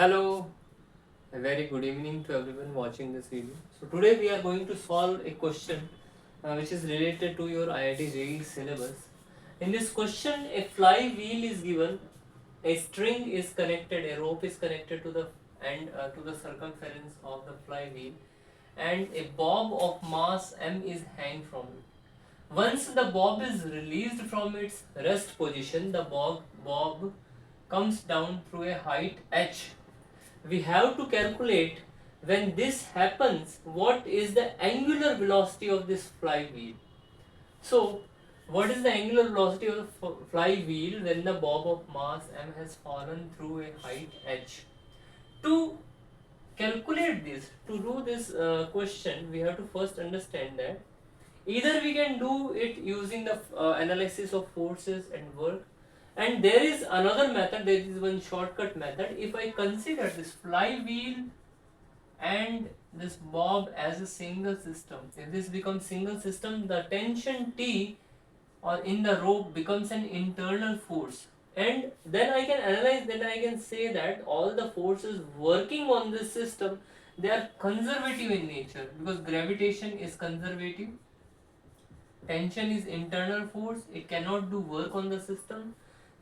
Hello, a very good evening to everyone watching this video. So today we are going to solve a question which is related to your IIT JEE syllabus. In this question, a flywheel is given, a string is connected, a rope is connected to the to the circumference of the flywheel, and a bob of mass m is hanged from it. Once the bob is released from its rest position, the bob comes down through a height h. We have to calculate when this happens what is the angular velocity of this flywheel. So what is the angular velocity of the flywheel when the bob of mass m has fallen through a height h? To calculate this, to do this question, we have to first understand that either we can do it using the analysis of forces and work, and there is another method, there is one shortcut method. If I consider this flywheel and this bob as a single system, if this becomes single system, the tension T or in the rope becomes an internal force, and then I can analyze, then I can say that all the forces working on this system, they are conservative in nature because gravitation is conservative, tension is internal force, it cannot do work on the system.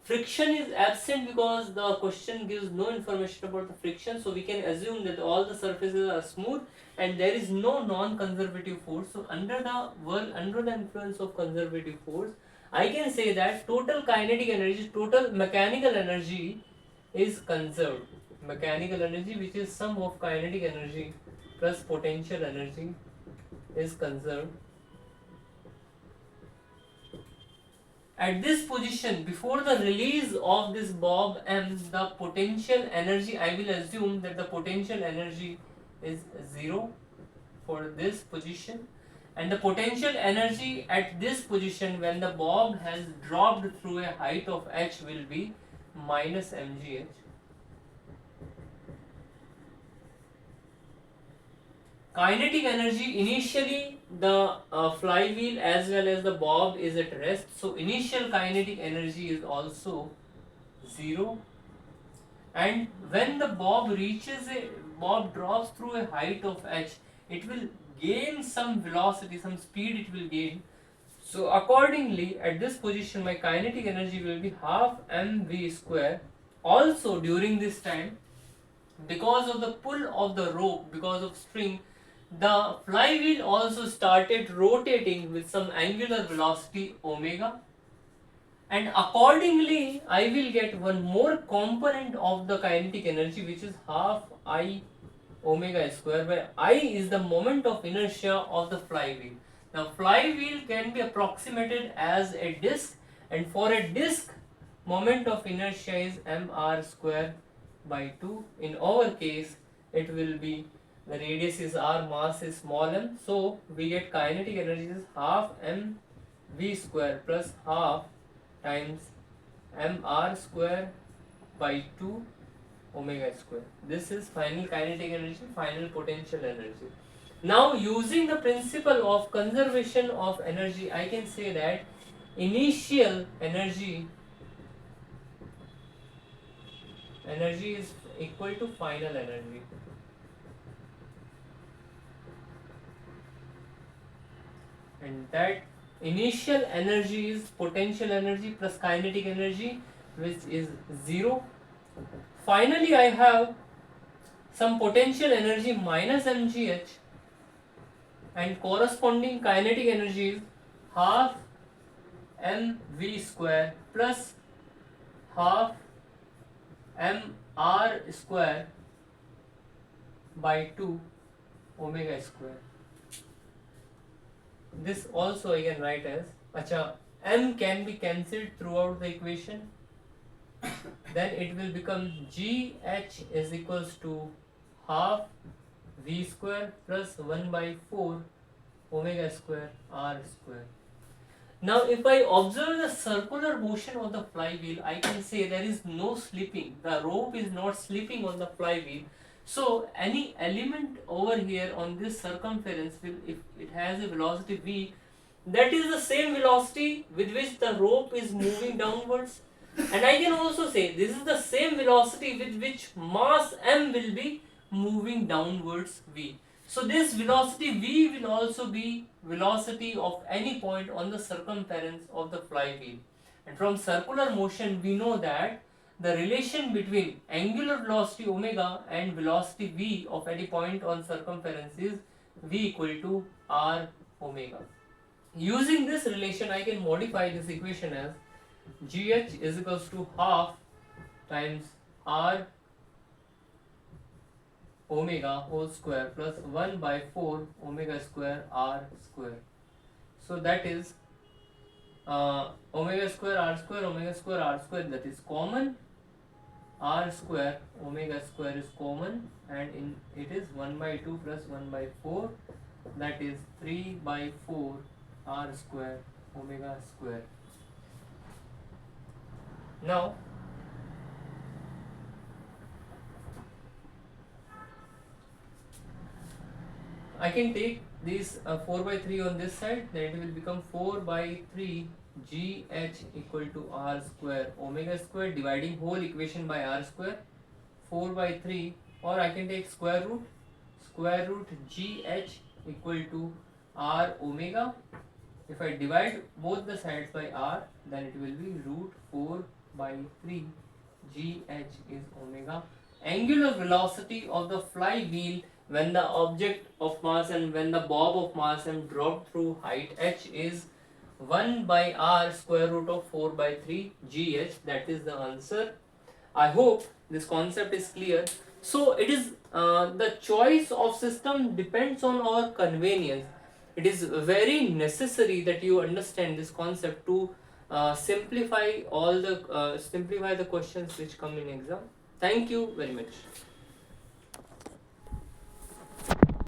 Friction is absent because the question gives no information about the friction, so we can assume that all the surfaces are smooth and there is no non-conservative force. So under the influence of conservative force, I can say that total kinetic energy, total mechanical energy is conserved. Mechanical energy, which is sum of kinetic energy plus potential energy, is conserved. At this position, before the release of this bob m, the potential energy, I will assume that the potential energy is 0 for this position, and the potential energy at this position when the bob has dropped through a height of h will be minus mgh. Kinetic energy, initially the flywheel as well as the bob is at rest, so initial kinetic energy is also 0, and when the bob drops through a height of h, it will gain some velocity, some speed it will gain. So accordingly at this position my kinetic energy will be half mv square. Also during this time, because of the pull of the rope, because of string, the flywheel also started rotating with some angular velocity omega, and accordingly I will get one more component of the kinetic energy, which is half I omega square, where I is the moment of inertia of the flywheel. Now flywheel can be approximated as a disk, and for a disk moment of inertia is mr square by 2. In our case it will be, the radius is r, mass is small m, so we get kinetic energy is half m v square plus half times mr square by 2 omega square. This is final kinetic energy, final potential energy. Now using the principle of conservation of energy, I can say that initial energy is equal to final energy. And that initial energy is potential energy plus kinetic energy, which is 0. Finally I have some potential energy minus mgh, and corresponding kinetic energy is half mv square plus half mr square by 2 omega square. This also I can write as, m can be cancelled throughout the equation, then it will become gh is equals to half v square plus 1 by 4 omega square r square. Now if I observe the circular motion of the flywheel, I can say there is no slipping, the rope is not slipping on the flywheel. So any element over here on this circumference will, if it has a velocity v, that is the same velocity with which the rope is moving downwards. And I can also say this is the same velocity with which mass m will be moving downwards v. So this velocity v will also be velocity of any point on the circumference of the flywheel. And from circular motion we know that the relation between angular velocity omega and velocity v of any point on circumference is v equal to r omega. Using this relation I can modify this equation as gh is equals to half times r omega whole square plus 1 by 4 omega square r square. So that is omega square r square that is common, r square omega square is common, and it is 1 by 2 plus 1 by 4, that is 3 by 4 r square omega square. Now I can take this 4 by 3 on this side, then it will become 4 by 3 gh equal to r square omega square, dividing whole equation by r square, 4 by 3, or I can take square root gh equal to r omega. If I divide both the sides by r, then it will be root 4 by 3 gh is omega. Angular velocity of the flywheel when the object of mass and when the bob of mass m dropped through height h is 1 by r square root of 4 by 3 gh. That is the answer. I hope this concept is clear. So it is the choice of system depends on our convenience. It is very necessary that you understand this concept to simplify the questions which come in exam. Thank you very much.